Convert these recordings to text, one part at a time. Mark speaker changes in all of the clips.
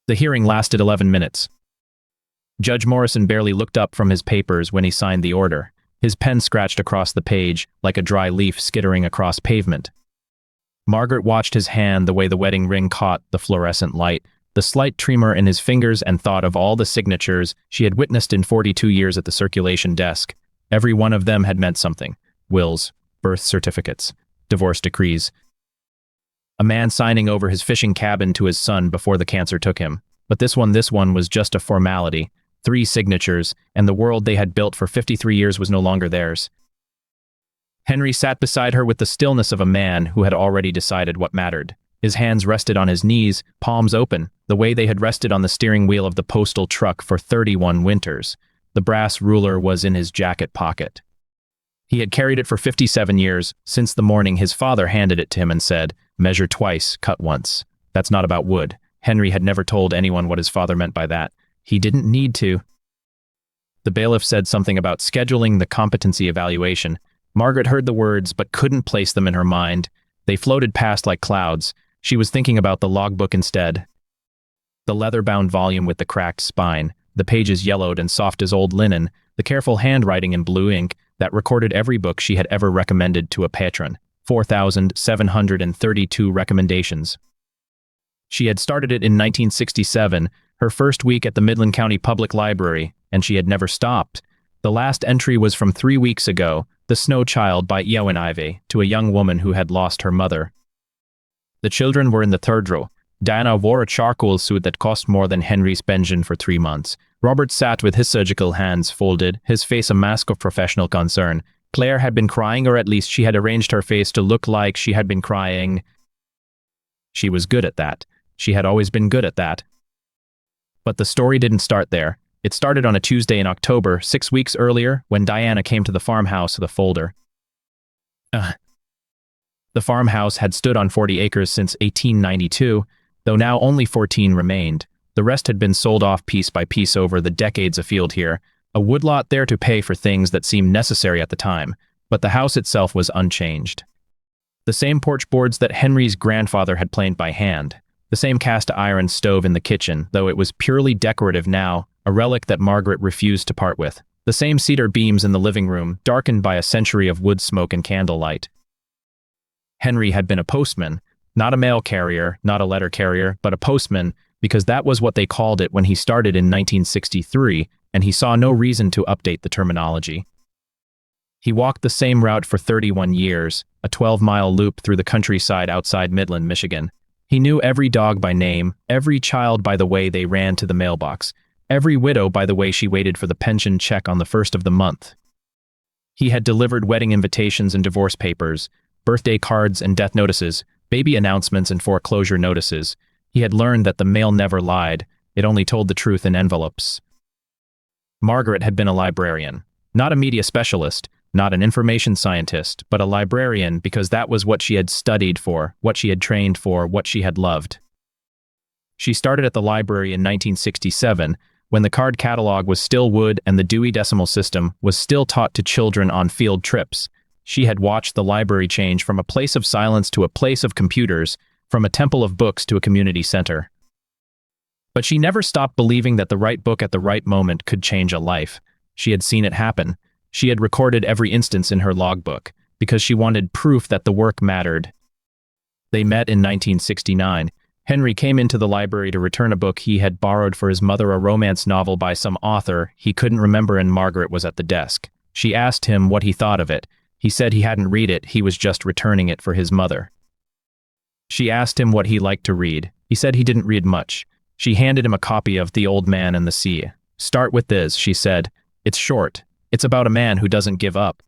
Speaker 1: The hearing lasted 11 minutes. Judge Morrison barely looked up from his papers when he signed the order. His pen scratched across the page like a dry leaf skittering across pavement. Margaret watched his hand the way the wedding ring caught the fluorescent light, the slight tremor in his fingers, and thought of all the signatures she had witnessed in 42 years at the circulation desk. Every one of them had meant something. Wills, birth certificates, divorce decrees. A man signing over his fishing cabin to his son before the cancer took him. But this one was just a formality. 3 signatures, and the world they had built for 53 years was no longer theirs. Henry sat beside her with the stillness of a man who had already decided what mattered. His hands rested on his knees, palms open, the way they had rested on the steering wheel of the postal truck for 31 winters. The brass ruler was in his jacket pocket. He had carried it for 57 years, since the morning his father handed it to him and said, "Measure twice, cut once." That's not about wood. Henry had never told anyone what his father meant by that. He didn't need to. The bailiff said something about scheduling the competency evaluation. Margaret heard the words but couldn't place them in her mind. They floated past like clouds. She was thinking about the logbook instead. The leather-bound volume with the cracked spine, the pages yellowed and soft as old linen, the careful handwriting in blue ink that recorded every book she had ever recommended to a patron. 4,732 recommendations. She had started it in 1967, her first week at the Midland County Public Library, and she had never stopped. The last entry was from 3 weeks ago, The Snow Child by Eowyn Ivey, to a young woman who had lost her mother. The children were in the third row. Diana wore a charcoal suit that cost more than Henry's pension for 3 months. Robert sat with his surgical hands folded, his face a mask of professional concern. Claire had been crying, or at least she had arranged her face to look like she had been crying. She was good at that. She had always been good at that. But the story didn't start there. It started on a Tuesday in October, 6 weeks earlier, when Diana came to the farmhouse with a folder. The farmhouse had stood on 40 acres since 1892, though now only 14 remained. The rest had been sold off piece by piece over the decades afield here, a woodlot there to pay for things that seemed necessary at the time, but the house itself was unchanged. The same porch boards that Henry's grandfather had planed by hand. The same cast iron stove in the kitchen, though it was purely decorative now, a relic that Margaret refused to part with. The same cedar beams in the living room, darkened by a century of wood smoke and candlelight. Henry had been a postman, not a mail carrier, not a letter carrier, but a postman, because that was what they called it when he started in 1963, and he saw no reason to update the terminology. He walked the same route for 31 years, a 12-mile loop through the countryside outside Midland, Michigan. He knew every dog by name, every child by the way they ran to the mailbox, every widow by the way she waited for the pension check on the first of the month. He had delivered wedding invitations and divorce papers, birthday cards and death notices, baby announcements and foreclosure notices. He had learned that the mail never lied, it only told the truth in envelopes. Margaret had been a librarian, not a media specialist, not an information scientist, but a librarian because that was what she had studied for, what she had trained for, what she had loved. She started at the library in 1967, when the card catalog was still wood and the Dewey Decimal System was still taught to children on field trips. She had watched the library change from a place of silence to a place of computers, from a temple of books to a community center. But she never stopped believing that the right book at the right moment could change a life. She had seen it happen. She had recorded every instance in her logbook, because she wanted proof that the work mattered. They met in 1969. Henry came into the library to return a book he had borrowed for his mother, a romance novel by some author he couldn't remember, and Margaret was at the desk. She asked him what he thought of it. He said he hadn't read it, he was just returning it for his mother. She asked him what he liked to read. He said he didn't read much. She handed him a copy of The Old Man and the Sea. "Start with this," she said. "It's short. It's about a man who doesn't give up."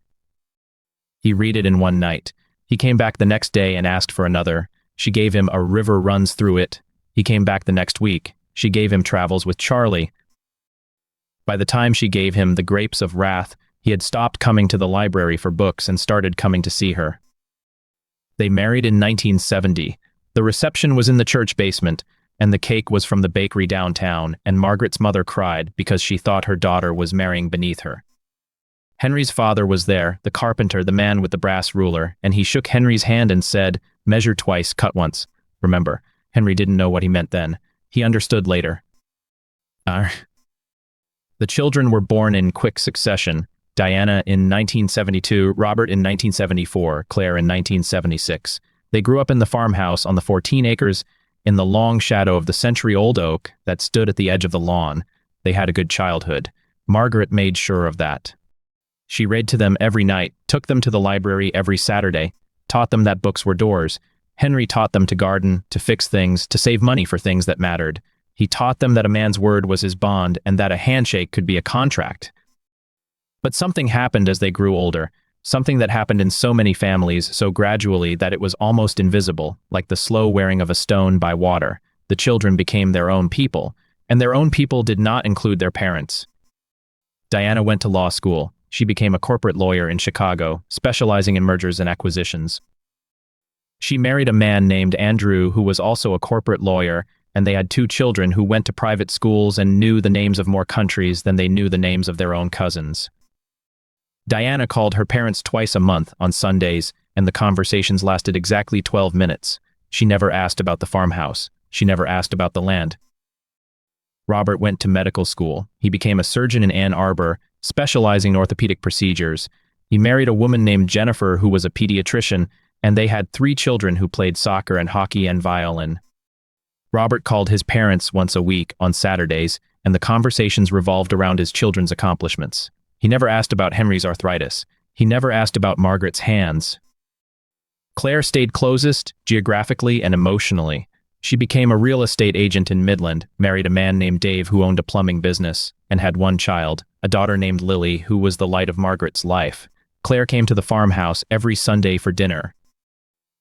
Speaker 1: He read it in one night. He came back the next day and asked for another. She gave him A River Runs Through It. He came back the next week. She gave him Travels with Charlie. By the time she gave him The Grapes of Wrath, he had stopped coming to the library for books and started coming to see her. They married in 1970. The reception was in the church basement, and the cake was from the bakery downtown, and Margaret's mother cried because she thought her daughter was marrying beneath her. Henry's father was there, the carpenter, the man with the brass ruler, and he shook Henry's hand and said, "Measure twice, cut once." Remember, Henry didn't know what he meant then. He understood later. Uh, the children were born in quick succession. Diana in 1972, Robert in 1974, Claire in 1976. They grew up in the farmhouse on the 14 acres in the long shadow of the century-old oak that stood at the edge of the lawn. They had a good childhood. Margaret made sure of that. She read to them every night, took them to the library every Saturday, taught them that books were doors. Henry taught them to garden, to fix things, to save money for things that mattered. He taught them that a man's word was his bond and that a handshake could be a contract. But something happened as they grew older, something that happened in so many families so gradually that it was almost invisible, like the slow wearing of a stone by water. The children became their own people, and their own people did not include their parents. Diana went to law school. She became a corporate lawyer in Chicago, specializing in mergers and acquisitions. She married a man named Andrew who was also a corporate lawyer, and they had 2 children who went to private schools and knew the names of more countries than they knew the names of their own cousins. Diana called her parents twice a month on Sundays, and the conversations lasted exactly 12 minutes. She never asked about the farmhouse. She never asked about the land. Robert went to medical school. He became a surgeon in Ann Arbor, specializing in orthopedic procedures. He married a woman named Jennifer who was a pediatrician, and they had 3 children who played soccer and hockey and violin. Robert called his parents once a week on Saturdays, and the conversations revolved around his children's accomplishments. He never asked about Henry's arthritis. He never asked about Margaret's hands. Claire stayed closest, geographically and emotionally. She became a real estate agent in Midland, married a man named Dave who owned a plumbing business, and had 1 child, a daughter named Lily, who was the light of Margaret's life. Claire came to the farmhouse every Sunday for dinner.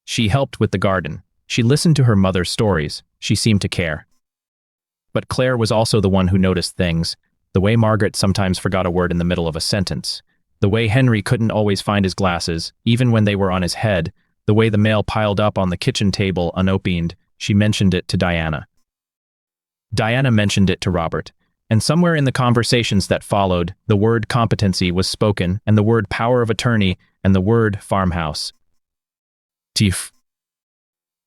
Speaker 1: She helped with the garden. She listened to her mother's stories. She seemed to care. But Claire was also the one who noticed things. The way Margaret sometimes forgot a word in the middle of a sentence. The way Henry couldn't always find his glasses, even when they were on his head. The way the mail piled up on the kitchen table unopened. She mentioned it to Diana. Diana mentioned it to Robert. And somewhere in the conversations that followed, the word competency was spoken, and the word power of attorney, and the word farmhouse. Tief.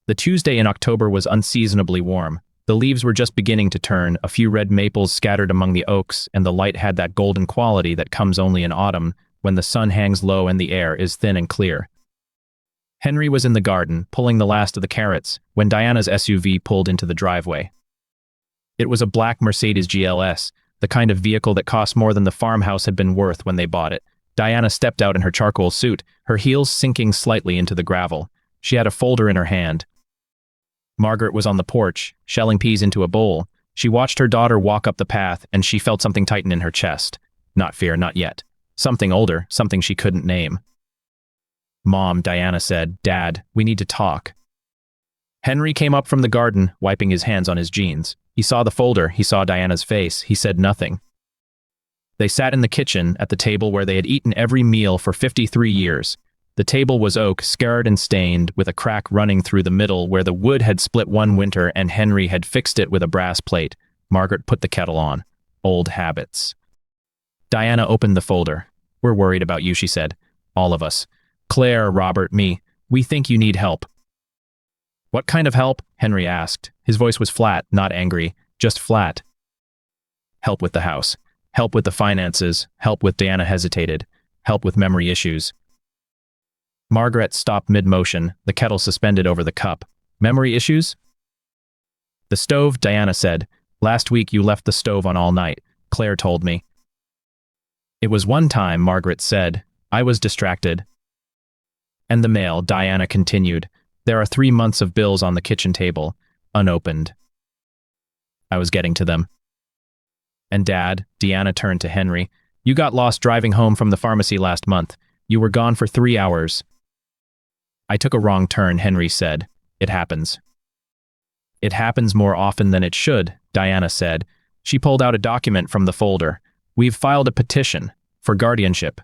Speaker 1: The Tuesday in October was unseasonably warm. The leaves were just beginning to turn, a few red maples scattered among the oaks, and the light had that golden quality that comes only in autumn, when the sun hangs low and the air is thin and clear. Henry was in the garden, pulling the last of the carrots, when Diana's SUV pulled into the driveway. It was a black Mercedes GLS, the kind of vehicle that cost more than the farmhouse had been worth when they bought it. Diana stepped out in her charcoal suit, her heels sinking slightly into the gravel. She had a folder in her hand. Margaret was on the porch, shelling peas into a bowl. She watched her daughter walk up the path, and she felt something tighten in her chest. Not fear, not yet. Something older, something she couldn't name. "Mom," Diana said, "Dad, we need to talk." Henry came up from the garden, wiping his hands on his jeans. He saw the folder, he saw Diana's face, he said nothing. They sat in the kitchen, at the table where they had eaten every meal for 53 years. The table was oak, scarred and stained, with a crack running through the middle where the wood had split one winter and Henry had fixed it with a brass plate. Margaret put the kettle on. Old habits. Diana opened the folder. "We're worried about you," she said. "All of us. Claire, Robert, me. We think you need help." "What kind of help?" Henry asked. His voice was flat, not angry, just flat. "Help with the house. Help with the finances. Help with," Diana hesitated. "Help with memory issues." Margaret stopped mid-motion, the kettle suspended over the cup. "Memory issues?" "The stove," Diana said. "Last week you left the stove on all night. Claire told me." "It was one time," Margaret said. "I was distracted." "And the mail," Diana continued. "There are 3 months of bills on the kitchen table, unopened." "I was getting to them." "And Dad," Diana turned to Henry, "you got lost driving home from the pharmacy last month. You were gone for 3 hours." "I took a wrong turn," Henry said. "It happens." "It happens more often than it should," Diana said. She pulled out a document from the folder. "We've filed a petition for guardianship."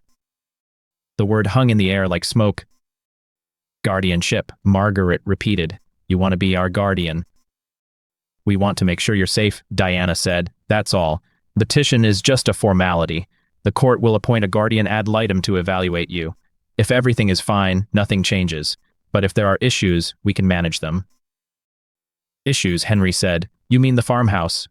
Speaker 1: The word hung in the air like smoke. "Guardianship," Margaret repeated. "You want to be our guardian." "We want to make sure you're safe," Diana said. "That's all. The petition is just a formality. The court will appoint a guardian ad litem to evaluate you. If everything is fine, nothing changes. But if there are issues, we can manage them." "Issues," Henry said. You mean the farmhouse?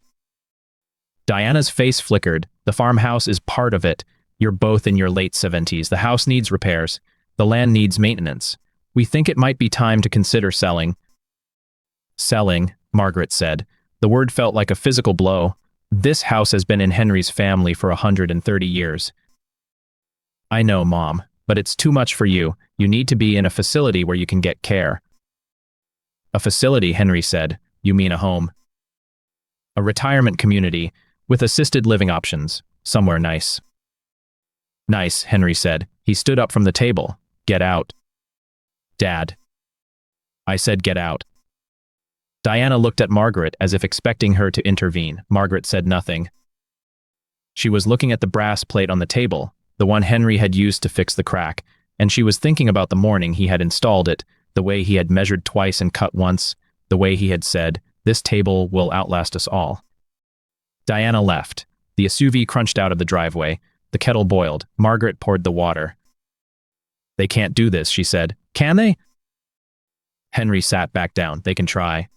Speaker 1: Diana's face flickered. The farmhouse is part of it. You're both in your late 70s. The house needs repairs. The land needs maintenance. We think it might be time to consider selling. Selling, Margaret said. The word felt like a physical blow. This house has been in Henry's family for 130 years. I know, Mom, but it's too much for you. You need to be in a facility where you can get care. A facility, Henry said. You mean a home? A retirement community with assisted living options. Somewhere nice. Nice, Henry said. He stood up from the table. Get out. Dad. I said get out. Diana looked at Margaret as if expecting her to intervene. Margaret said nothing. She was looking at the brass plate on the table, the one Henry had used to fix the crack, and she was thinking about the morning he had installed it, the way he had measured twice and cut once, the way he had said, "This table will outlast us all." Diana left. The SUV crunched out of the driveway. The kettle boiled. Margaret poured the water. They can't do this, she said. Can they? Henry sat back down. They can try.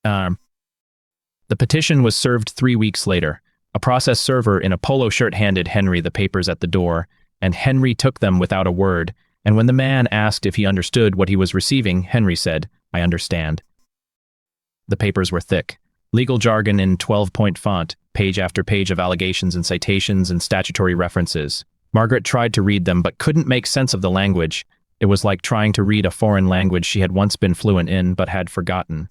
Speaker 1: The petition was served 3 weeks later. A process server in a polo shirt handed Henry the papers at the door, and Henry took them without a word, and when the man asked if he understood what he was receiving, Henry said, "I understand." The papers were thick. Legal jargon in 12-point font, page after page of allegations and citations and statutory references. Margaret tried to read them but couldn't make sense of the language. It was like trying to read a foreign language she had once been fluent in but had forgotten.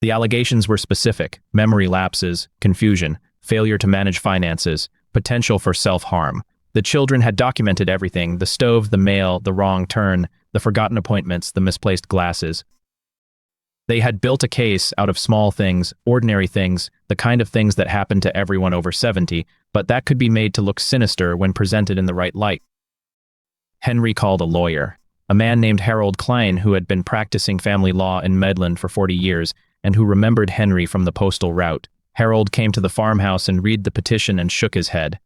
Speaker 1: The allegations were specific: memory lapses, confusion, failure to manage finances, potential for self-harm. The children had documented everything: the stove, the mail, the wrong turn, the forgotten appointments, the misplaced glasses. They had built a case out of small things, ordinary things, the kind of things that happen to everyone over 70, but that could be made to look sinister when presented in the right light. Henry called a lawyer, a man named Harold Klein who had been practicing family law in Midland for 40 years and who remembered Henry from the postal route. Harold came to the farmhouse and read the petition and shook his head.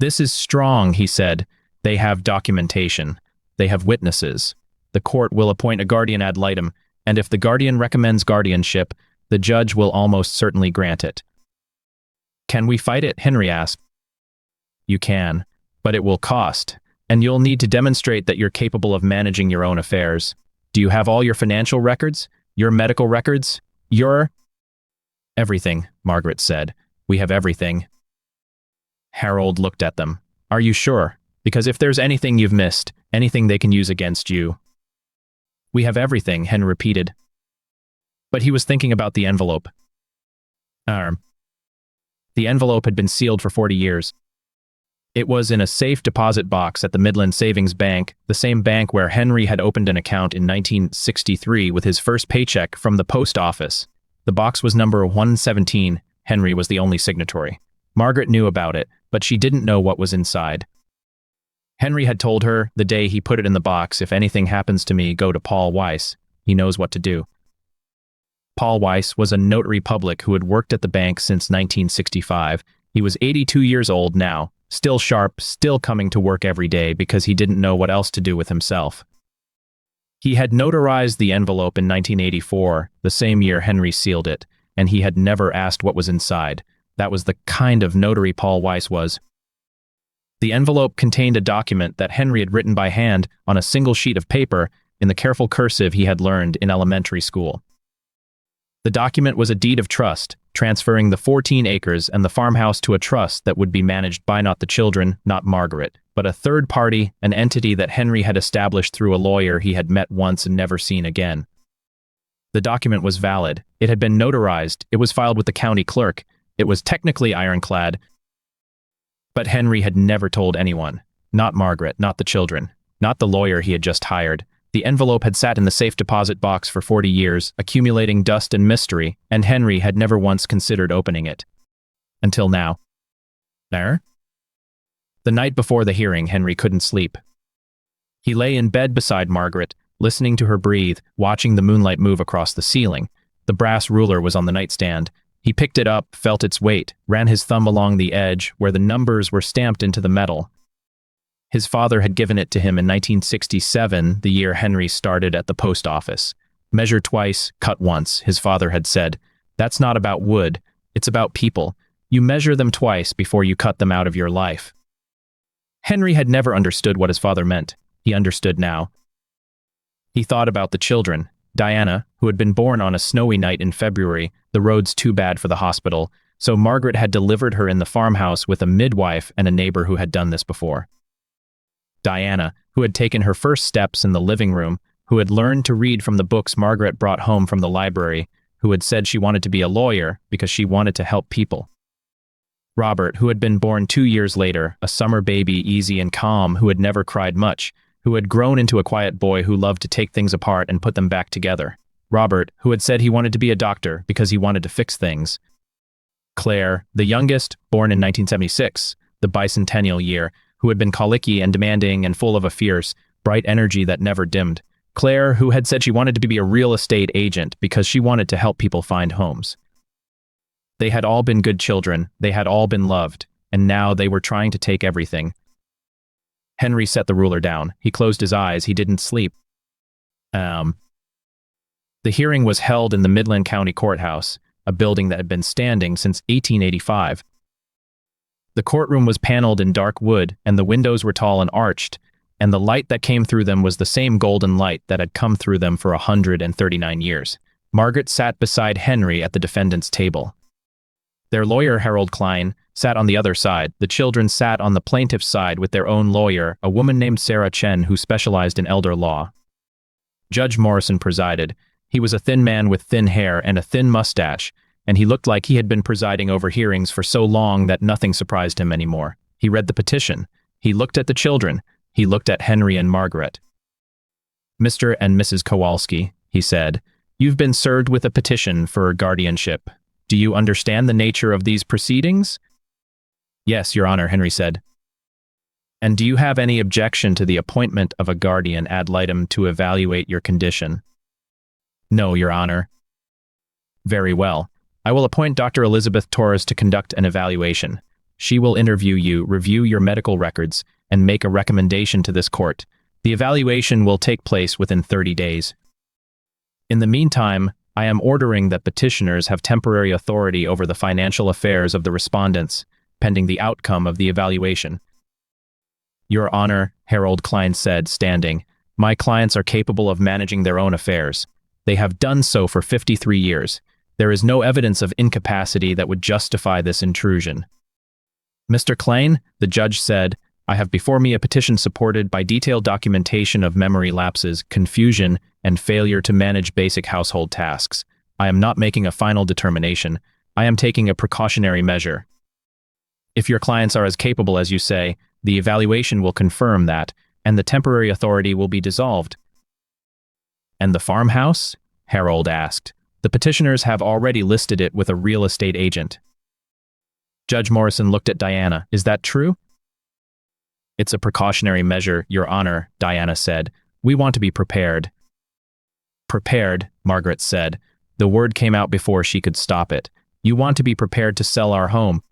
Speaker 1: "This is strong," he said. "They have documentation. They have witnesses. The court will appoint a guardian ad litem, and if the guardian recommends guardianship, the judge will almost certainly grant it." "Can we fight it?" Henry asked. "You can, but it will cost, and you'll need to demonstrate that you're capable of managing your own affairs. Do you have all your financial records? Your medical records? Your—" "Everything," Margaret said. "We have everything." Harold looked at them. "Are you sure? Because if there's anything you've missed, anything they can use against you—" "We have everything," Henry repeated. But he was thinking about the envelope. The envelope had been sealed for 40 years. It was in a safe deposit box at the Midland Savings Bank, the same bank where Henry had opened an account in 1963 with his first paycheck from the post office. The box was number 117. Henry was the only signatory. Margaret knew about it, but she didn't know what was inside. Henry had told her, the day he put it in the box, "If anything happens to me, go to Paul Weiss. He knows what to do." Paul Weiss was a notary public who had worked at the bank since 1965. He was 82 years old now, still sharp, still coming to work every day because he didn't know what else to do with himself. He had notarized the envelope in 1984, the same year Henry sealed it, and he had never asked what was inside. That was the kind of notary Paul Weiss was. The envelope contained a document that Henry had written by hand on a single sheet of paper in the careful cursive he had learned in elementary school. The document was a deed of trust, transferring the 14 acres and the farmhouse to a trust that would be managed by not the children, not Margaret, but a third party, an entity that Henry had established through a lawyer he had met once and never seen again. The document was valid. It had been notarized. It was filed with the county clerk. It was technically ironclad. But Henry had never told anyone. Not Margaret, not the children, not the lawyer he had just hired. The envelope had sat in the safe deposit box for 40 years, accumulating dust and mystery, and Henry had never once considered opening it. Until now. The night before the hearing, Henry couldn't sleep. He lay in bed beside Margaret, listening to her breathe, watching the moonlight move across the ceiling. The brass ruler was on the nightstand. He picked it up, felt its weight, ran his thumb along the edge where the numbers were stamped into the metal. His father had given it to him in 1967, the year Henry started at the post office. Measure twice, cut once, his father had said. That's not about wood, it's about people. You measure them twice before you cut them out of your life. Henry had never understood what his father meant. He understood now. He thought about the children. Diana, who had been born on a snowy night in February, the roads too bad for the hospital, so Margaret had delivered her in the farmhouse with a midwife and a neighbor who had done this before. Diana, who had taken her first steps in the living room, who had learned to read from the books Margaret brought home from the library, who had said she wanted to be a lawyer because she wanted to help people. Robert, who had been born 2 years later, a summer baby, easy and calm, who had never cried much, who had grown into a quiet boy who loved to take things apart and put them back together. Robert, who had said he wanted to be a doctor because he wanted to fix things. Claire, the youngest, born in 1976, the bicentennial year, who had been colicky and demanding and full of a fierce, bright energy that never dimmed. Claire, who had said she wanted to be a real estate agent because she wanted to help people find homes. They had all been good children, they had all been loved, and now they were trying to take everything. Henry set the ruler down. He closed his eyes. He didn't sleep. The hearing was held in the Midland County Courthouse, a building that had been standing since 1885. The courtroom was paneled in dark wood, and the windows were tall and arched, and the light that came through them was the same golden light that had come through them for 139 years. Margaret sat beside Henry at the defendant's table. Their lawyer, Harold Klein, sat on the other side. The children sat on the plaintiff's side with their own lawyer, a woman named Sarah Chen who specialized in elder law. Judge Morrison presided. He was a thin man with thin hair and a thin mustache, and he looked like he had been presiding over hearings for so long that nothing surprised him anymore. He read the petition. He looked at the children. He looked at Henry and Margaret. "Mr. and Mrs. Kowalski," he said, "you've been served with a petition for guardianship. Do you understand the nature of these proceedings?" "Yes, Your Honor," Henry said. "And do you have any objection to the appointment of a guardian ad litem to evaluate your condition?" "No, Your Honor." "Very well. I will appoint Dr. Elizabeth Torres to conduct an evaluation. She will interview you, review your medical records, and make a recommendation to this court. The evaluation will take place within 30 days. In the meantime, I am ordering that petitioners have temporary authority over the financial affairs of the respondents, pending the outcome of the evaluation." "Your Honor," Harold Klein said, standing, "my clients are capable of managing their own affairs. They have done so for 53 years. There is no evidence of incapacity that would justify this intrusion." "Mr. Klein," the judge said, "I have before me a petition supported by detailed documentation of memory lapses, confusion, and failure to manage basic household tasks. I am not making a final determination. I am taking a precautionary measure. If your clients are as capable as you say, the evaluation will confirm that, and the temporary authority will be dissolved." "And the farmhouse?" Harold asked. "The petitioners have already listed it with a real estate agent." Judge Morrison looked at Diana. "Is that true?" "It's a precautionary measure, Your Honor," Diana said. "We want to be prepared." "Prepared," Margaret said. The word came out before she could stop it. "You want to be prepared to sell our home."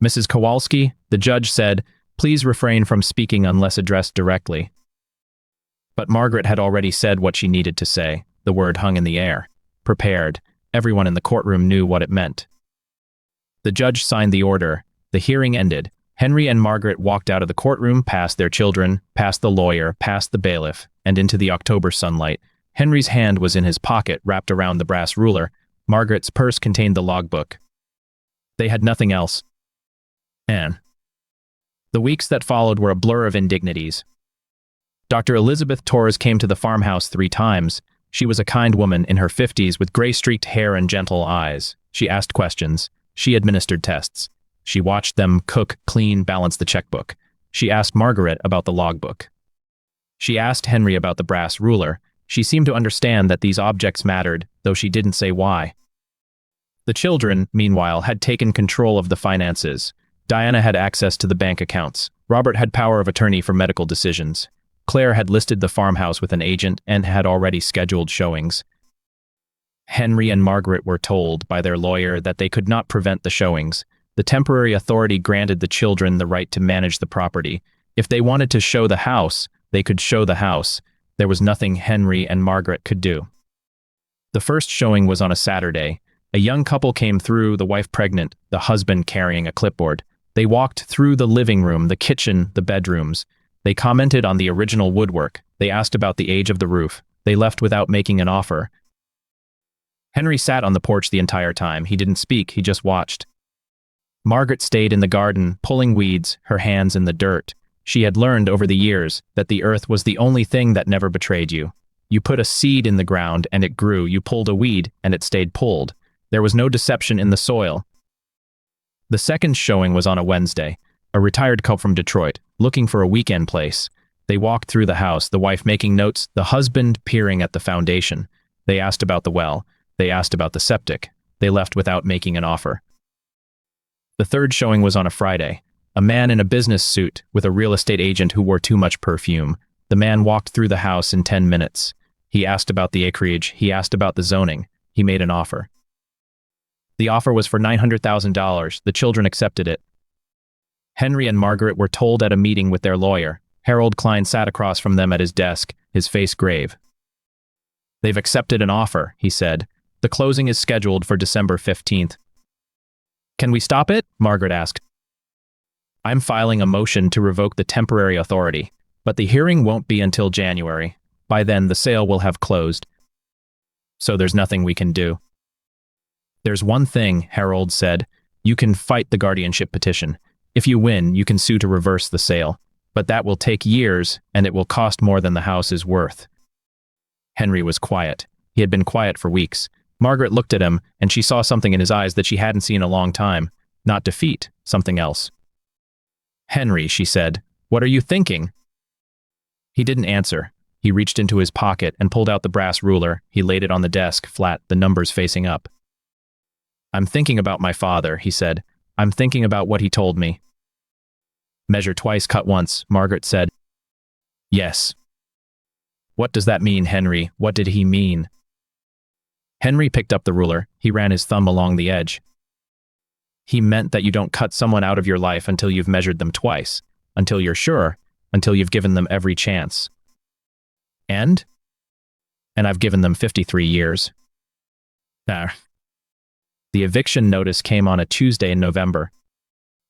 Speaker 1: "Mrs. Kowalski," the judge said, "please refrain from speaking unless addressed directly." But Margaret had already said what she needed to say. The word hung in the air. Prepared. Everyone in the courtroom knew what it meant. The judge signed the order. The hearing ended. Henry and Margaret walked out of the courtroom, past their children, past the lawyer, past the bailiff, and into the October sunlight. Henry's hand was in his pocket, wrapped around the brass ruler. Margaret's purse contained the logbook. They had nothing else. And the weeks that followed were a blur of indignities. Dr. Elizabeth Torres came to the farmhouse 3 times. She was a kind woman in her 50s with gray-streaked hair and gentle eyes. She asked questions. She administered tests. She watched them cook, clean, balance the checkbook. She asked Margaret about the logbook. She asked Henry about the brass ruler. She seemed to understand that these objects mattered, though she didn't say why. The children, meanwhile, had taken control of the finances. Diana had access to the bank accounts. Robert had power of attorney for medical decisions. Claire had listed the farmhouse with an agent and had already scheduled showings. Henry and Margaret were told by their lawyer that they could not prevent the showings. The temporary authority granted the children the right to manage the property. If they wanted to show the house, they could show the house. There was nothing Henry and Margaret could do. The first showing was on a Saturday. A young couple came through, the wife pregnant, the husband carrying a clipboard. They walked through the living room, the kitchen, the bedrooms. They commented on the original woodwork. They asked about the age of the roof. They left without making an offer. Henry sat on the porch the entire time. He didn't speak, he just watched. Margaret stayed in the garden, pulling weeds, her hands in the dirt. She had learned over the years that the earth was the only thing that never betrayed you. You put a seed in the ground and it grew. You pulled a weed and it stayed pulled. There was no deception in the soil. The second showing was on a Wednesday. A retired couple from Detroit, looking for a weekend place. They walked through the house, the wife making notes, the husband peering at the foundation. They asked about the well. They asked about the septic. They left without making an offer. The third showing was on a Friday. A man in a business suit with a real estate agent who wore too much perfume. The man walked through the house in 10 minutes. He asked about the acreage. He asked about the zoning. He made an offer. The offer was for $900,000. The children accepted it. Henry and Margaret were told at a meeting with their lawyer. Harold Klein sat across from them at his desk, his face grave. "They've accepted an offer," he said. "The closing is scheduled for December 15th. "Can we stop it?" Margaret asked. "I'm filing a motion to revoke the temporary authority, but the hearing won't be until January. By then, the sale will have closed. So there's nothing we can do." "There's one thing," Harold said. "You can fight the guardianship petition. If you win, you can sue to reverse the sale. But that will take years, and it will cost more than the house is worth." Henry was quiet. He had been quiet for weeks. Margaret looked at him, and she saw something in his eyes that she hadn't seen in a long time. Not defeat, something else. "Henry," she said, "what are you thinking?" He didn't answer. He reached into his pocket and pulled out the brass ruler. He laid it on the desk, flat, the numbers facing up. "I'm thinking about my father," he said. "I'm thinking about what he told me." "Measure twice, cut once," Margaret said. "Yes." "What does that mean, Henry? What did he mean?" Henry picked up the ruler. He ran his thumb along the edge. "He meant that you don't cut someone out of your life until you've measured them twice, until you're sure, until you've given them every chance." And I've given them 53 years. The eviction notice came on a Tuesday in November.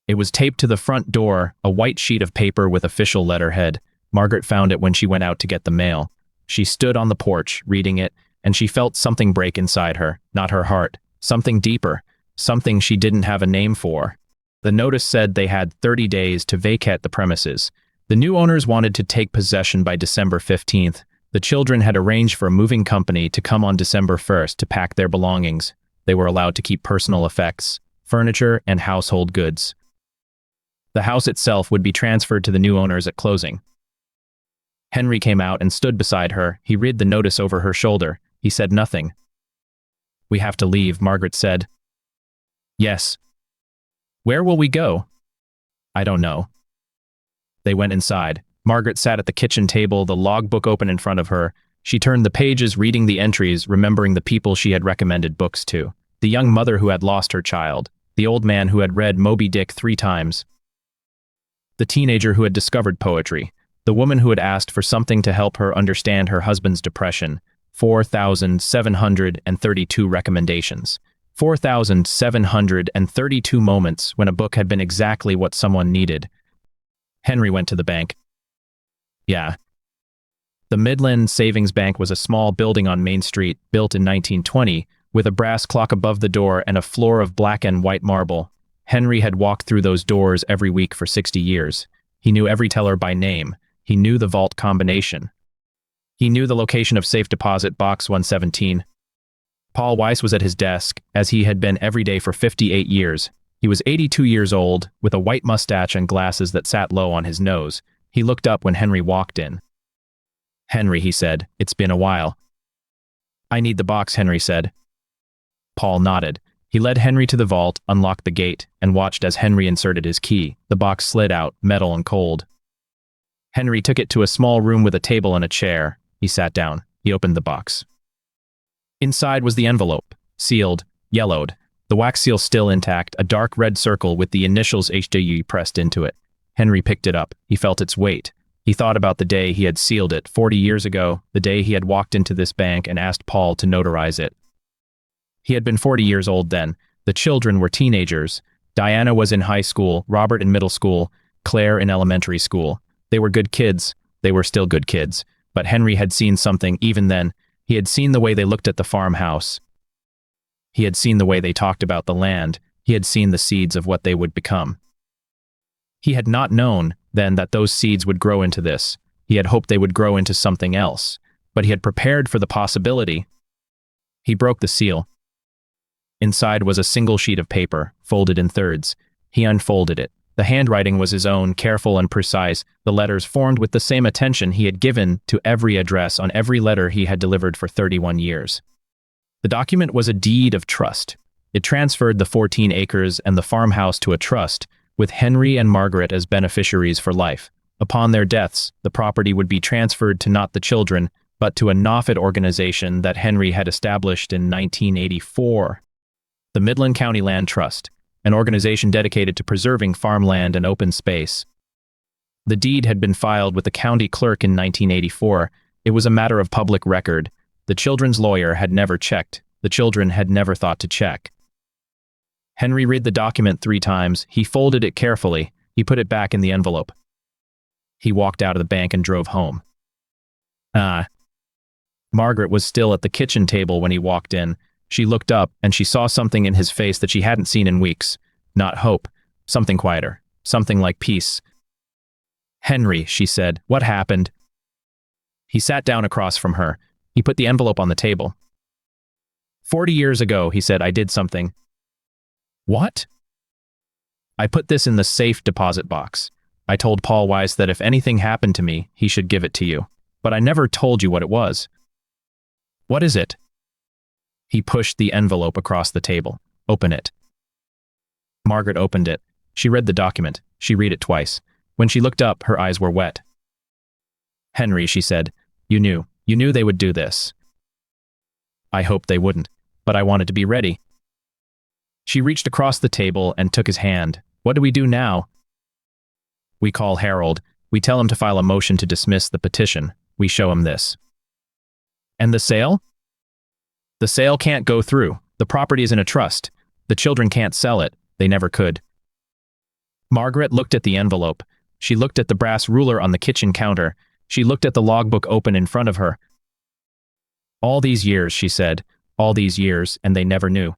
Speaker 1: It was taped to the front door, a white sheet of paper with official letterhead. Margaret found it when she went out to get the mail. She stood on the porch, reading it, and she felt something break inside her, not her heart, something deeper, something she didn't have a name for. The notice said they had 30 days to vacate the premises. The new owners wanted to take possession by December 15th. The children had arranged for a moving company to come on December 1st to pack their belongings. They were allowed to keep personal effects, furniture, and household goods. The house itself would be transferred to the new owners at closing. Henry came out and stood beside her. He read the notice over her shoulder. He said nothing. "We have to leave," Margaret said. "Yes." "Where will we go?" "I don't know." They went inside. Margaret sat at the kitchen table, the logbook open in front of her. She turned the pages, reading the entries, remembering the people she had recommended books to. The young mother who had lost her child. The old man who had read Moby Dick 3 times. The teenager who had discovered poetry. The woman who had asked for something to help her understand her husband's depression. 4,732 recommendations. 4,732 moments when a book had been exactly what someone needed. Henry went to the bank. Yeah. The Midland Savings Bank was a small building on Main Street, built in 1920, with a brass clock above the door and a floor of black and white marble. Henry had walked through those doors every week for 60 years. He knew every teller by name. He knew the vault combination. He knew the location of safe deposit box 117. Paul Weiss was at his desk, as he had been every day for 58 years. He was 82 years old, with a white mustache and glasses that sat low on his nose. He looked up when Henry walked in. "Henry," he said, "it's been a while." "I need the box," Henry said. Paul nodded. He led Henry to the vault, unlocked the gate, and watched as Henry inserted his key. The box slid out, metal and cold. Henry took it to a small room with a table and a chair. He sat down. He opened the box. Inside was the envelope, sealed, yellowed, the wax seal still intact, a dark red circle with the initials HDU pressed into it. Henry picked it up. He felt its weight. He thought about the day he had sealed it 40 years ago, the day he had walked into this bank and asked Paul to notarize it. He had been 40 years old then. The children were teenagers. Diana was in high school, Robert in middle school, Claire in elementary school. They were good kids. They were still good kids. But Henry had seen something even then. He had seen the way they looked at the farmhouse. He had seen the way they talked about the land. He had seen the seeds of what they would become. He had not known then that those seeds would grow into this. He had hoped they would grow into something else. But he had prepared for the possibility. He broke the seal. Inside was a single sheet of paper, folded in thirds. He unfolded it. The handwriting was his own, careful and precise, the letters formed with the same attention he had given to every address on every letter he had delivered for 31 years. The document was a deed of trust. It transferred the 14 acres and the farmhouse to a trust, with Henry and Margaret as beneficiaries for life. Upon their deaths, the property would be transferred to not the children, but to a nonprofit organization that Henry had established in 1984. The Midland County Land Trust, an organization dedicated to preserving farmland and open space. The deed had been filed with the county clerk in 1984. It was a matter of public record. The children's lawyer had never checked. The children had never thought to check. Henry read the document 3 times. He folded it carefully. He put it back in the envelope. He walked out of the bank and drove home. Margaret was still at the kitchen table when he walked in. She looked up, and she saw something in his face that she hadn't seen in weeks. Not hope. Something quieter. Something like peace. "Henry," she said, "what happened?" He sat down across from her. He put the envelope on the table. 40 years ago, he said, I did something. What? I put this in the safe deposit box. I told Paul Weiss that if anything happened to me, he should give it to you. But I never told you what it was. What is it? He pushed the envelope across the table. Open it. Margaret opened it. She read the document. She read it twice. When she looked up, her eyes were wet. Henry, she said, you knew they would do this. I hoped they wouldn't, but I wanted to be ready. She reached across the table and took his hand. What do we do now? We call Harold. We tell him to file a motion to dismiss the petition. We show him this. And the sale? The sale can't go through. The property is in a trust. The children can't sell it. They never could. Margaret looked at the envelope. She looked at the brass ruler on the kitchen counter. She looked at the logbook open in front of her. All these years, she said. All these years, and they never knew.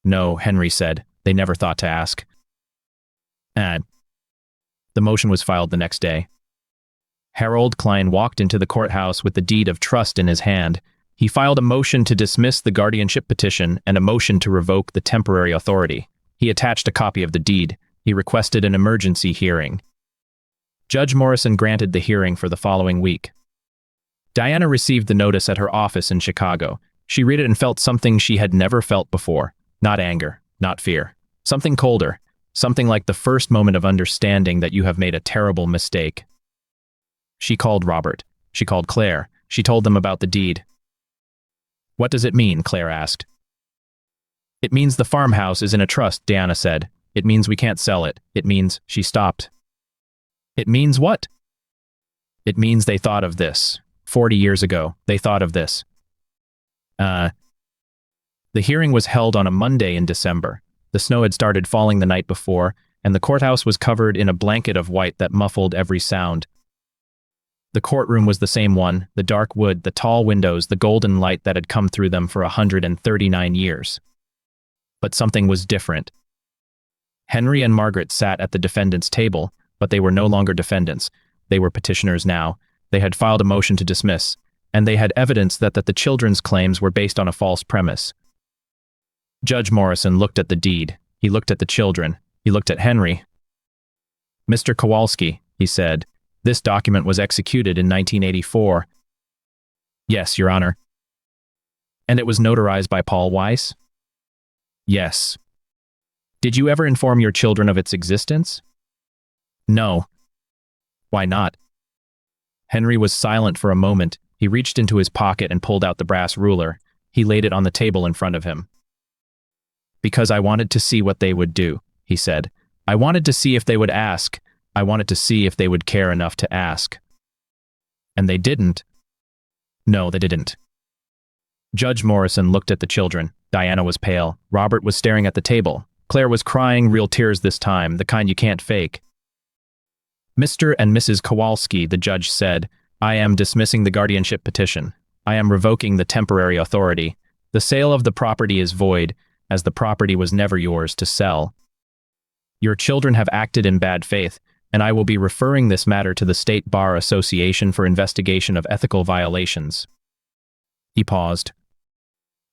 Speaker 1: No, Henry said. They never thought to ask. And the motion was filed the next day. Harold Klein walked into the courthouse with the deed of trust in his hand. He filed a motion to dismiss the guardianship petition and a motion to revoke the temporary authority. He attached a copy of the deed. He requested an emergency hearing. Judge Morrison granted the hearing for the following week. Diana received the notice at her office in Chicago. She read it and felt something she had never felt before. Not anger, not fear. Something colder. Something like the first moment of understanding that you have made a terrible mistake. She called Robert. She called Claire. She told them about the deed. What does it mean? Claire asked. It means the farmhouse is in a trust, Diana said. It means we can't sell it. It means she stopped. It means what? It means they thought of this. 40 years ago, they thought of this. The hearing was held on a Monday in December. The snow had started falling the night before, and the courthouse was covered in a blanket of white that muffled every sound. The courtroom was the same one, the dark wood, the tall windows, the golden light that had come through them for 139 years. But something was different. Henry and Margaret sat at the defendant's table, but they were no longer defendants. They were petitioners now. They had filed a motion to dismiss, and they had evidence that the children's claims were based on a false premise. Judge Morrison looked at the deed. He looked at the children. He looked at Henry. Mr. Kowalski, he said, this document was executed in 1984. Yes, Your Honor. And it was notarized by Paul Weiss? Yes. Did you ever inform your children of its existence? No. Why not? Henry was silent for a moment. He reached into his pocket and pulled out the brass ruler. He laid it on the table in front of him. Because I wanted to see what they would do, he said. I wanted to see if they would ask. I wanted to see if they would care enough to ask. And they didn't. No, they didn't. Judge Morrison looked at the children. Diana was pale. Robert was staring at the table. Claire was crying, real tears this time, the kind you can't fake. Mr. and Mrs. Kowalski, the judge said, I am dismissing the guardianship petition. I am revoking the temporary authority. The sale of the property is void, as the property was never yours to sell. Your children have acted in bad faith, and I will be referring this matter to the State Bar Association for investigation of ethical violations. He paused.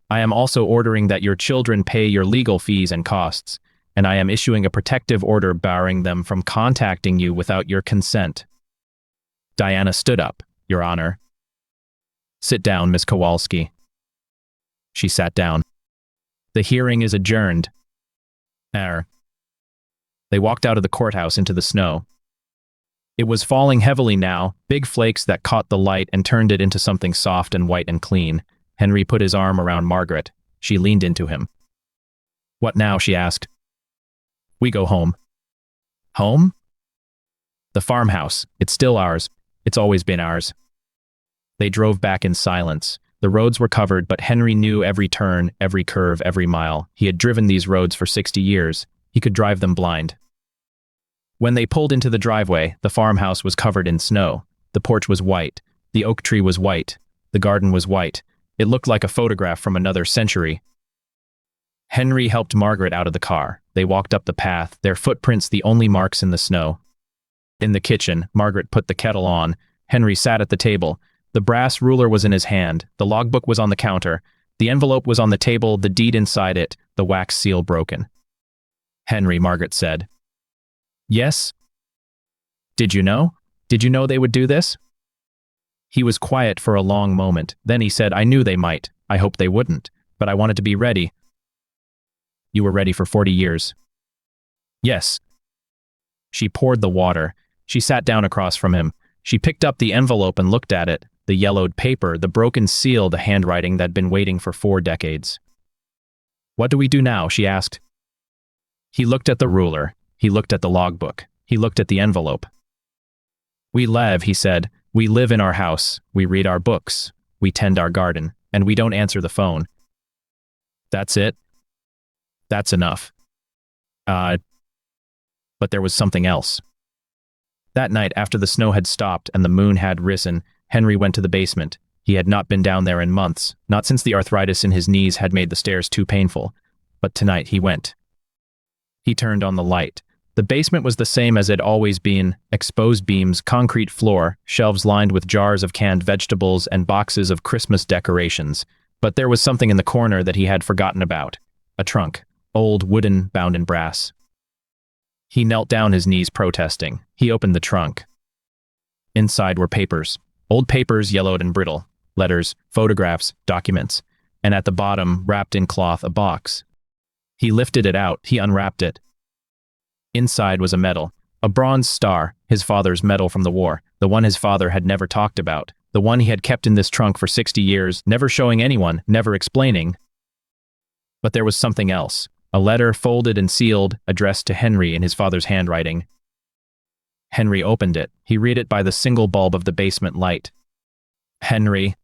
Speaker 1: I am also ordering that your children pay your legal fees and costs, and I am issuing a protective order barring them from contacting you without your consent. Diana stood up, Your Honor. Sit down, Miss Kowalski. She sat down. The hearing is adjourned. They walked out of the courthouse into the snow. It was falling heavily now, big flakes that caught the light and turned it into something soft and white and clean. Henry put his arm around Margaret. She leaned into him. What now? She asked. We go home. Home? The farmhouse. It's still ours. It's always been ours. They drove back in silence. The roads were covered, but Henry knew every turn, every curve, every mile. He had driven these roads for 60 years. He could drive them blind. When they pulled into the driveway, the farmhouse was covered in snow. The porch was white. The oak tree was white. The garden was white. It looked like a photograph from another century. Henry helped Margaret out of the car. They walked up the path, their footprints the only marks in the snow. In the kitchen, Margaret put the kettle on. Henry sat at the table. The brass ruler was in his hand. The logbook was on the counter. The envelope was on the table, the deed inside it, the wax seal broken. Henry, Margaret said. Yes? Did you know? Did you know they would do this? He was quiet for a long moment. Then he said, I knew they might. I hoped they wouldn't. But I wanted to be ready. You were ready for 40 years. Yes. She poured the water. She sat down across from him. She picked up the envelope and looked at it, the yellowed paper, the broken seal, the handwriting that had been waiting for 4 decades. What do we do now? She asked. He looked at the ruler. He looked at the logbook. He looked at the envelope. We live, he said. We live in our house. We read our books. We tend our garden. And we don't answer the phone. That's it? That's enough. But there was something else. That night, after the snow had stopped and the moon had risen, Henry went to the basement. He had not been down there in months, not since the arthritis in his knees had made the stairs too painful. But tonight he went. He turned on the light. The basement was the same as it had always been: exposed beams, concrete floor, shelves lined with jars of canned vegetables and boxes of Christmas decorations. But there was something in the corner that he had forgotten about. A trunk, old, wooden, bound in brass. He knelt down, his knees protesting. He opened the trunk. Inside were papers. Old papers, yellowed and brittle. Letters, photographs, documents. And at the bottom, wrapped in cloth, a box. He lifted it out. He unwrapped it. Inside was a medal. A bronze star, his father's medal from the war. The one his father had never talked about. The one he had kept in this trunk for 60 years, never showing anyone, never explaining. But there was something else. A letter, folded and sealed, addressed to Henry in his father's handwriting. Henry opened it. He read it by the single bulb of the basement light. Henry,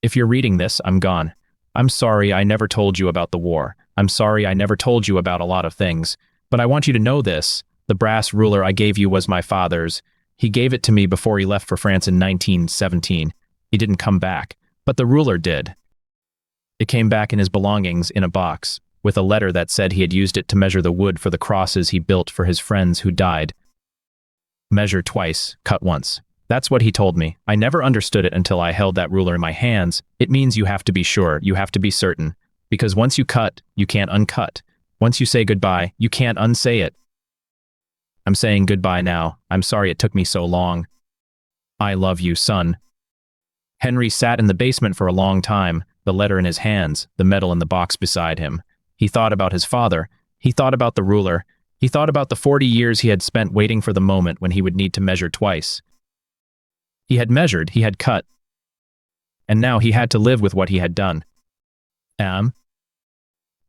Speaker 1: if you're reading this, I'm gone. I'm sorry I never told you about the war. I'm sorry I never told you about a lot of things. But I want you to know this. The brass ruler I gave you was my father's. He gave it to me before he left for France in 1917. He didn't come back, but the ruler did. It came back in his belongings in a box, with a letter that said he had used it to measure the wood for the crosses he built for his friends who died. Measure twice, cut once. That's what he told me. I never understood it until I held that ruler in my hands. It means you have to be sure, you have to be certain. Because once you cut, you can't uncut. Once you say goodbye, you can't unsay it. I'm saying goodbye now. I'm sorry it took me so long. I love you, son. Henry sat in the basement for a long time, the letter in his hands, the medal in the box beside him. He thought about his father. He thought about the ruler. He thought about the 40 years he had spent waiting for the moment when he would need to measure twice. He had measured, he had cut. And now he had to live with what he had done.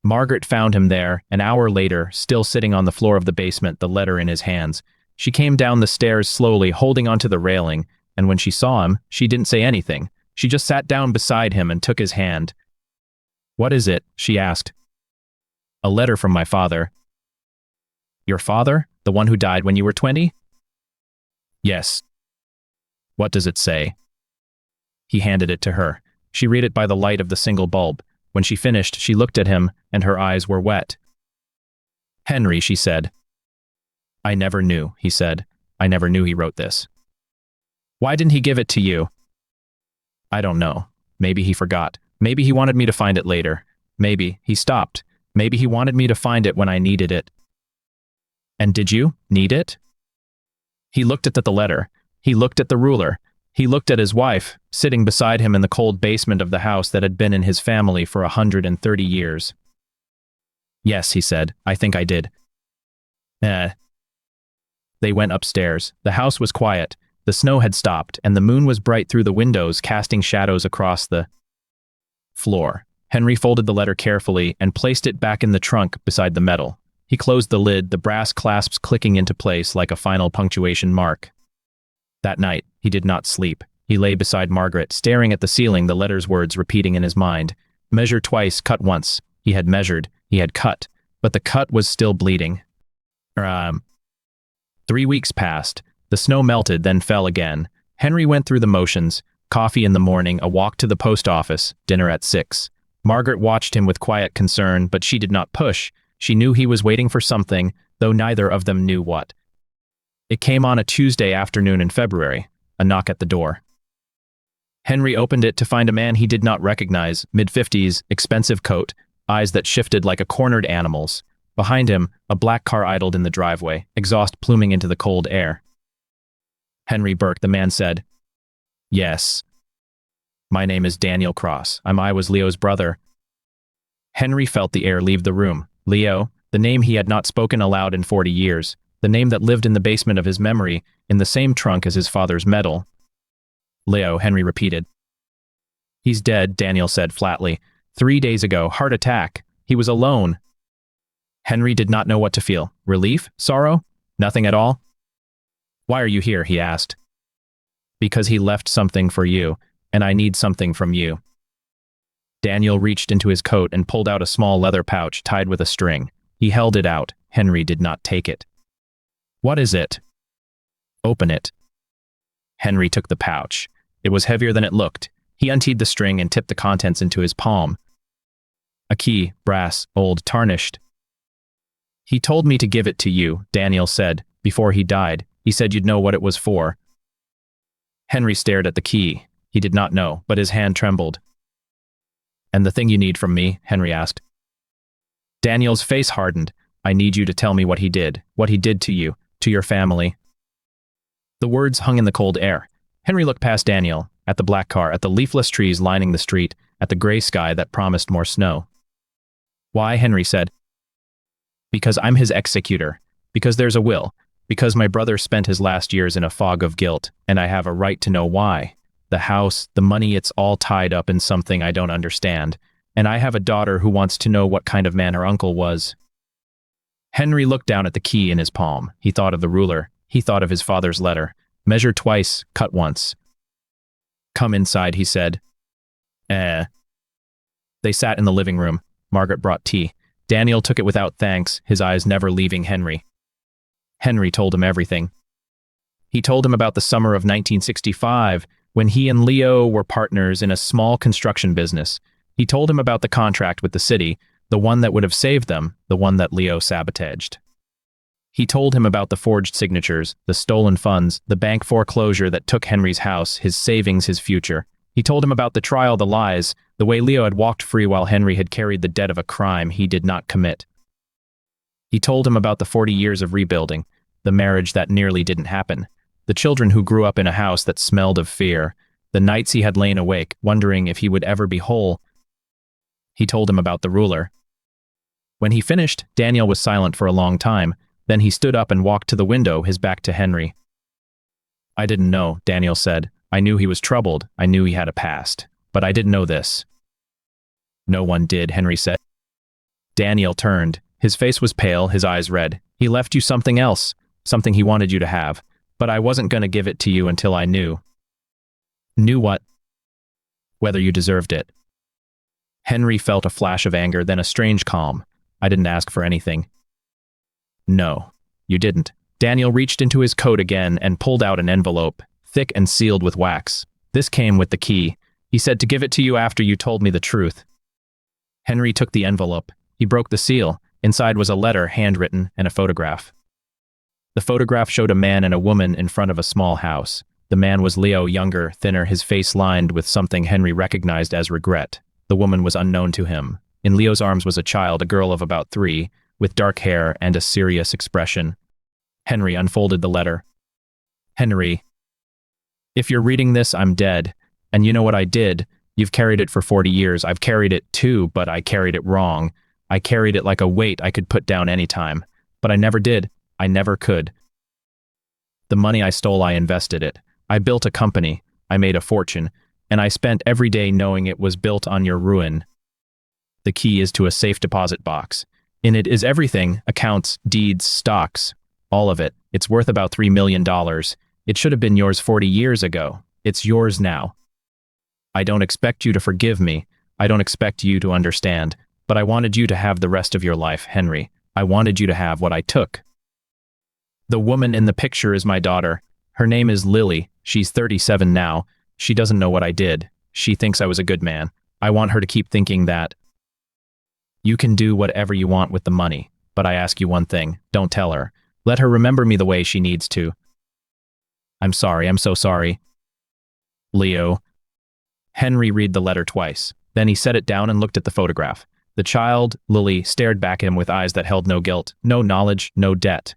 Speaker 1: Margaret found him there, an hour later, still sitting on the floor of the basement, the letter in his hands. She came down the stairs slowly, holding onto the railing, and when she saw him, she didn't say anything. She just sat down beside him and took his hand. "What is it?" she asked. "A letter from my father." "Your father? The one who died when you were 20? "Yes." "What does it say?" He handed it to her. She read it by the light of the single bulb. When she finished, she looked at him, and her eyes were wet. "Henry," she said. "I never knew," he said. "I never knew he wrote this." "Why didn't he give it to you?" "I don't know. Maybe he forgot. Maybe he wanted me to find it later. Maybe he stopped. Maybe he wanted me to find it when I needed it." "And did you need it?" He looked at the letter. He looked at the ruler. He looked at his wife, sitting beside him in the cold basement of the house that had been in his family for 130 years. "Yes," he said, "I think I did." They went upstairs. The house was quiet. The snow had stopped, and the moon was bright through the windows, casting shadows across the floor. Henry folded the letter carefully and placed it back in the trunk beside the metal. He closed the lid, the brass clasps clicking into place like a final punctuation mark. That night, he did not sleep. He lay beside Margaret, staring at the ceiling, the letter's words repeating in his mind. Measure twice, cut once. He had measured, he had cut, but the cut was still bleeding. 3 weeks passed. The snow melted, then fell again. Henry went through the motions: coffee in the morning, a walk to the post office, dinner at 6. Margaret watched him with quiet concern, but she did not push. She knew he was waiting for something, though neither of them knew what. It came on a Tuesday afternoon in February, a knock at the door. Henry opened it to find a man he did not recognize, mid-50s, expensive coat, eyes that shifted like a cornered animal's. Behind him, a black car idled in the driveway, exhaust pluming into the cold air. "Henry Burke," the man said. "Yes." "My name is Daniel Cross. I was Leo's brother." Henry felt the air leave the room. Leo, the name he had not spoken aloud in 40 years, the name that lived in the basement of his memory, in the same trunk as his father's medal. "Leo," Henry repeated. "He's dead," Daniel said flatly. 3 days ago, heart attack. He was alone." Henry did not know what to feel. Relief? Sorrow? Nothing at all? "Why are you here?" he asked. "Because he left something for you, and I need something from you." Daniel reached into his coat and pulled out a small leather pouch tied with a string. He held it out. Henry did not take it. "What is it?" "Open it." Henry took the pouch. It was heavier than it looked. He untied the string and tipped the contents into his palm. A key, brass, old, tarnished. "He told me to give it to you," Daniel said, "before he died. He said you'd know what it was for." Henry stared at the key. He did not know, but his hand trembled. "And the thing you need from me?" Henry asked. Daniel's face hardened. "I need you to tell me what he did to you, to your family." The words hung in the cold air. Henry looked past Daniel, at the black car, at the leafless trees lining the street, at the gray sky that promised more snow. "Why?" Henry said. "Because I'm his executor. Because there's a will. Because my brother spent his last years in a fog of guilt, and I have a right to know why. The house, the money, it's all tied up in something I don't understand. And I have a daughter who wants to know what kind of man her uncle was." Henry looked down at the key in his palm. He thought of the ruler. He thought of his father's letter. Measure twice, cut once. "Come inside," he said. They sat in the living room. Margaret brought tea. Daniel took it without thanks, his eyes never leaving Henry. Henry told him everything. He told him about the summer of 1965, when he and Leo were partners in a small construction business. He told him about the contract with the city, the one that would have saved them, the one that Leo sabotaged. He told him about the forged signatures, the stolen funds, the bank foreclosure that took Henry's house, his savings, his future. He told him about the trial, the lies, the way Leo had walked free while Henry had carried the debt of a crime he did not commit. He told him about the 40 years of rebuilding, the marriage that nearly didn't happen, the children who grew up in a house that smelled of fear, the nights he had lain awake, wondering if he would ever be whole. He told him about the ruler. When he finished, Daniel was silent for a long time. Then he stood up and walked to the window, his back to Henry. "I didn't know," Daniel said. "I knew he was troubled. I knew he had a past. But I didn't know this." "No one did," Henry said. Daniel turned. His face was pale, his eyes red. "He left you something else. something he wanted you to have, but I wasn't going to give it to you until I knew. Knew what? Whether you deserved it. Henry felt a flash of anger, then a strange calm. I didn't ask for anything. No, you didn't. Daniel reached into his coat again and pulled out an envelope, thick and sealed with wax. This came with the key. He said to give it to you after you told me the truth. Henry took the envelope. He broke the seal. Inside was a letter, handwritten, and a photograph. The photograph showed a man and a woman in front of a small house. The man was Leo, younger, thinner, his face lined with something Henry recognized as regret. The woman was unknown to him. In Leo's arms was a child, a girl of about 3, with dark hair and a serious expression. Henry unfolded the letter. Henry, if you're reading this, I'm dead. And you know what I did? You've carried it for 40 years. I've carried it too, but I carried it wrong. I carried it like a weight I could put down any time. But I never did. I never could. The money I stole, I invested it. I built a company. I made a fortune. And I spent every day knowing it was built on your ruin. The key is to a safe deposit box. In it is everything, accounts, deeds, stocks, all of it. It's worth about $3 million. It should have been yours 40 years ago. It's yours now. I don't expect you to forgive me. I don't expect you to understand. But I wanted you to have the rest of your life, Henry. I wanted you to have what I took. The woman in the picture is my daughter. Her name is Lily. She's 37 now. She doesn't know what I did. She thinks I was a good man. I want her to keep thinking that. You can do whatever you want with the money, but I ask you one thing. Don't tell her. Let her remember me the way she needs to. I'm sorry. I'm so sorry. Leo. Henry read the letter twice. Then he set it down and looked at the photograph. The child, Lily, stared back at him with eyes that held no guilt, no knowledge, no debt.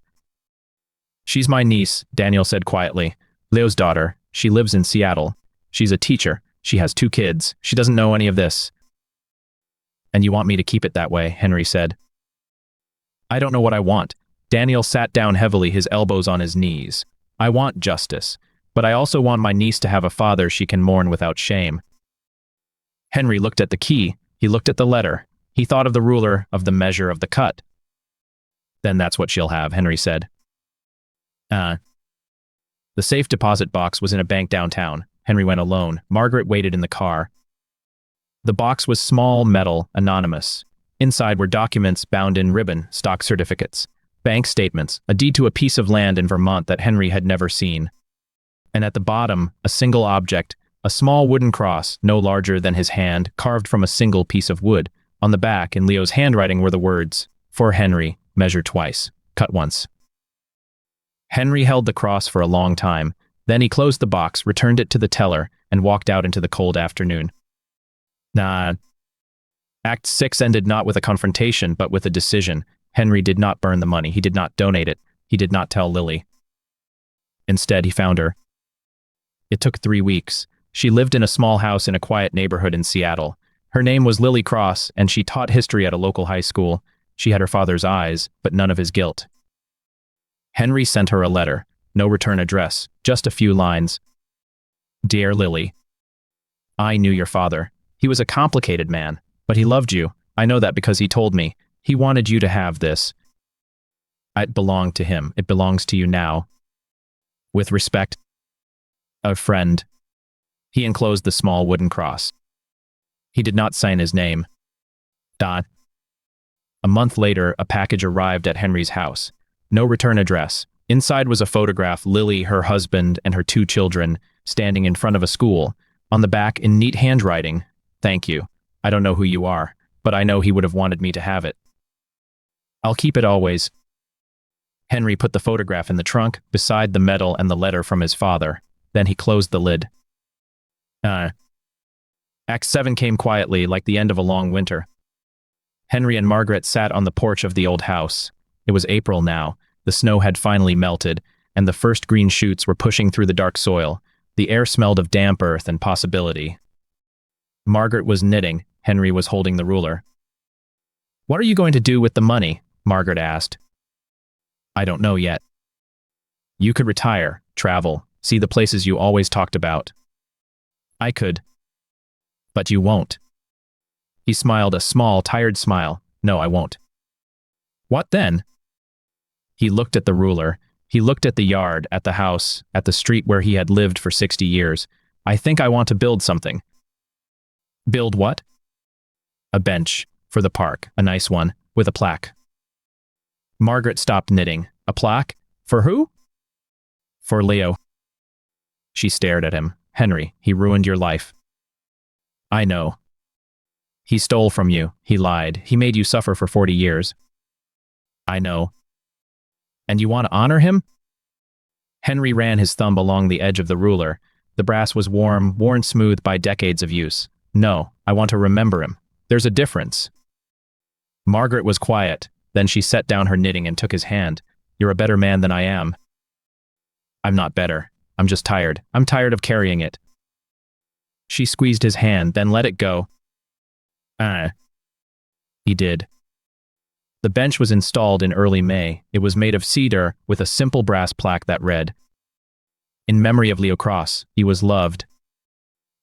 Speaker 1: She's my niece, Daniel said quietly. Leo's daughter. She lives in Seattle. She's a teacher. She has 2 kids. She doesn't know any of this. And you want me to keep it that way, Henry said. I don't know what I want. Daniel sat down heavily, his elbows on his knees. I want justice, but I also want my niece to have a father she can mourn without shame. Henry looked at the key. He looked at the letter. He thought of the ruler, of the measure of the cut. Then that's what she'll have, Henry said. The safe deposit box was in a bank downtown. Henry went alone. Margaret waited in the car. The box was small, metal, anonymous. Inside were documents bound in ribbon, stock certificates, bank statements, a deed to a piece of land in Vermont that Henry had never seen. And at the bottom, a single object, a small wooden cross, no larger than his hand, carved from a single piece of wood. On the back, in Leo's handwriting, were the words, "For Henry, measure twice, cut once." Henry held the cross for a long time. Then he closed the box, returned it to the teller, and walked out into the cold afternoon. Act 6 ended not with a confrontation, but with a decision. Henry did not burn the money. He did not donate it. He did not tell Lily. Instead, he found her. It took 3 weeks. She lived in a small house in a quiet neighborhood in Seattle. Her name was Lily Cross, and she taught history at a local high school. She had her father's eyes, but none of his guilt. Henry sent her a letter. No return address, just a few lines. Dear Lily, I knew your father. He was a complicated man, but he loved you. I know that because he told me. He wanted you to have this. It belonged to him. It belongs to you now. With respect, a friend. He enclosed the small wooden cross. He did not sign his name. A month later, a package arrived at Henry's house. No return address. Inside was a photograph, Lily, her husband, and her 2 children, standing in front of a school. On the back, in neat handwriting, "Thank you. I don't know who you are, but I know he would have wanted me to have it. I'll keep it always." Henry put the photograph in the trunk, beside the medal and the letter from his father. Then he closed the lid. Act 7 came quietly, like the end of a long winter. Henry and Margaret sat on the porch of the old house. It was April now. The snow had finally melted, and the first green shoots were pushing through the dark soil. The air smelled of damp earth and possibility. Margaret was knitting. Henry was holding the ruler. "What are you going to do with the money?" Margaret asked. "I don't know yet. You could retire, travel, see the places you always talked about." "I could. But you won't." He smiled, a small, tired smile. "No, I won't." "What then?" He looked at the ruler. He looked at the yard, at the house, at the street where he had lived for 60 years. I think I want to build something. Build what? A bench. For the park. A nice one. With a plaque. Margaret stopped knitting. A plaque? For who? For Leo. She stared at him. Henry, he ruined your life. I know. He stole from you. He lied. He made you suffer for 40 years. I know. And you want to honor him? Henry ran his thumb along the edge of the ruler. The brass was warm, worn smooth by decades of use. No, I want to remember him. There's a difference. Margaret was quiet. Then she set down her knitting and took his hand. You're a better man than I am. I'm not better. I'm just tired. I'm tired of carrying it. She squeezed his hand, then let it go. He did. The bench was installed in early May. It was made of cedar with a simple brass plaque that read, "In memory of Leo Cross, he was loved."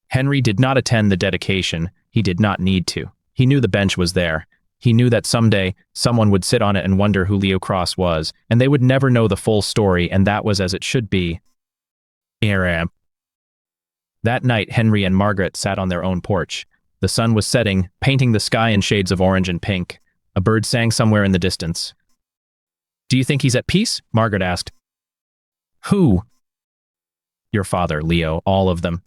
Speaker 1: Henry did not attend the dedication. He did not need to. He knew the bench was there. He knew that someday someone would sit on it and wonder who Leo Cross was, and they would never know the full story, and that was as it should be. That night, Henry and Margaret sat on their own porch. The sun was setting, painting the sky in shades of orange and pink. A bird sang somewhere in the distance. Do you think he's at peace? Margaret asked. Who? Your father, Leo, all of them.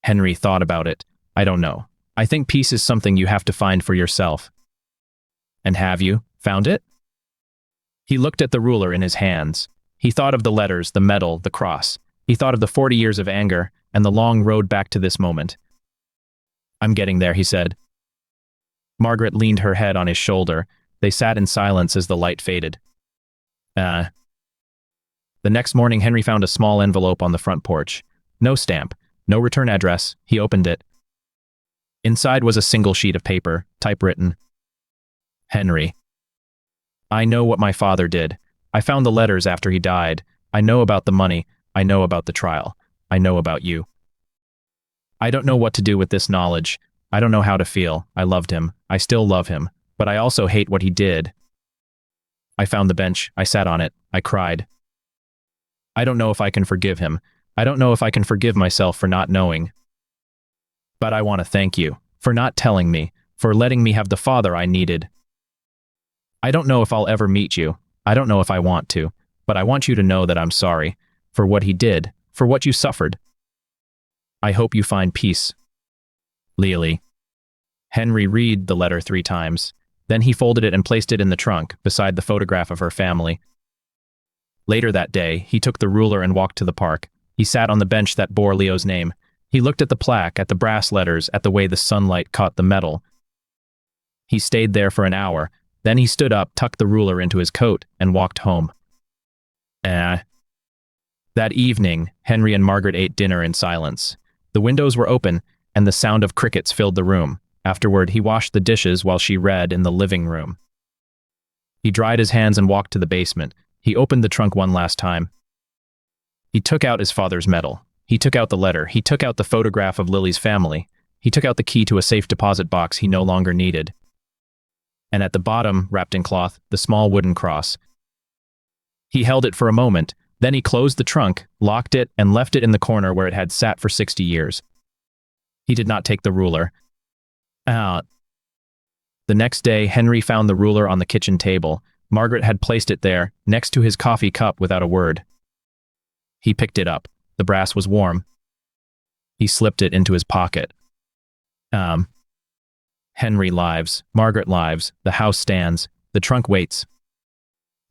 Speaker 1: Henry thought about it. I don't know. I think peace is something you have to find for yourself. And have you found it? He looked at the ruler in his hands. He thought of the letters, the medal, the cross. He thought of the 40 years of anger and the long road back to this moment. I'm getting there, he said. Margaret leaned her head on his shoulder. They sat in silence as the light faded. The next morning, Henry found a small envelope on the front porch. No stamp, no return address. He opened it. Inside was a single sheet of paper, typewritten. Henry. I know what my father did. I found the letters after he died. I know about the money. I know about the trial. I know about you. I don't know what to do with this knowledge. I don't know how to feel. I loved him. I still love him. But I also hate what he did. I found the bench. I sat on it. I cried. I don't know if I can forgive him. I don't know if I can forgive myself for not knowing. But I want to thank you for not telling me, for letting me have the father I needed. I don't know if I'll ever meet you. I don't know if I want to. But I want you to know that I'm sorry for what he did, for what you suffered. I hope you find peace. Lily. Henry read the letter 3 times. Then he folded it and placed it in the trunk, beside the photograph of her family. Later that day, he took the ruler and walked to the park. He sat on the bench that bore Leo's name. He looked at the plaque, at the brass letters, at the way the sunlight caught the metal. He stayed there for an hour. Then he stood up, tucked the ruler into his coat, and walked home. That evening, Henry and Margaret ate dinner in silence. The windows were open, and the sound of crickets filled the room. Afterward, he washed the dishes while she read in the living room. He dried his hands and walked to the basement. He opened the trunk one last time. He took out his father's medal. He took out the letter. He took out the photograph of Lily's family. He took out the key to a safe deposit box he no longer needed. And at the bottom, wrapped in cloth, the small wooden cross. He held it for a moment. Then he closed the trunk, locked it, and left it in the corner where it had sat for 60 years. He did not take the ruler out. The next day, Henry found the ruler on the kitchen table. Margaret had placed it there, next to his coffee cup without a word. He picked it up. The brass was warm. He slipped it into his pocket. Henry lives, Margaret lives, the house stands, the trunk waits.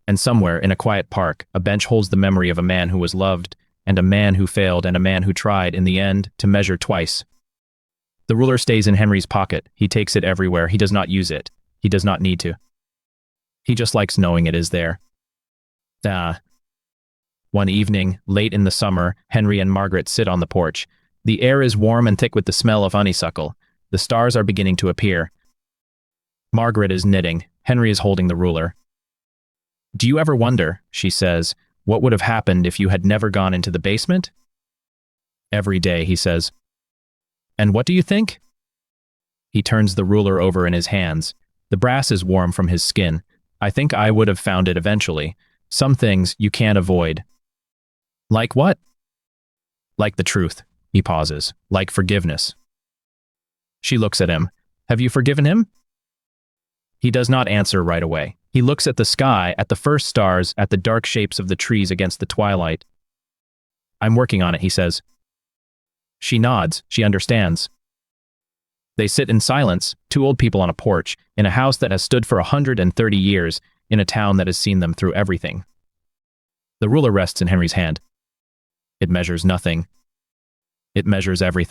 Speaker 1: And somewhere, in a quiet park, a bench holds the memory of a man who was loved, and a man who failed, and a man who tried, in the end, to measure twice. The ruler stays in Henry's pocket. He takes it everywhere. He does not use it. He does not need to. He just likes knowing it is there. One evening, late in the summer, Henry and Margaret sit on the porch. The air is warm and thick with the smell of honeysuckle. The stars are beginning to appear. Margaret is knitting. Henry is holding the ruler. Do you ever wonder, she says, what would have happened if you had never gone into the basement? Every day, he says. And what do you think? He turns the ruler over in his hands. The brass is warm from his skin. I think I would have found it eventually. Some things you can't avoid. Like what? Like the truth. He pauses. Like forgiveness. She looks at him. Have you forgiven him? He does not answer right away. He looks at the sky, at the first stars, at the dark shapes of the trees against the twilight. I'm working on it, he says. She nods. She understands. They sit in silence, two old people on a porch, in a house that has stood for 130 years, in a town that has seen them through everything. The ruler rests in Henry's hand. It measures nothing. It measures everything.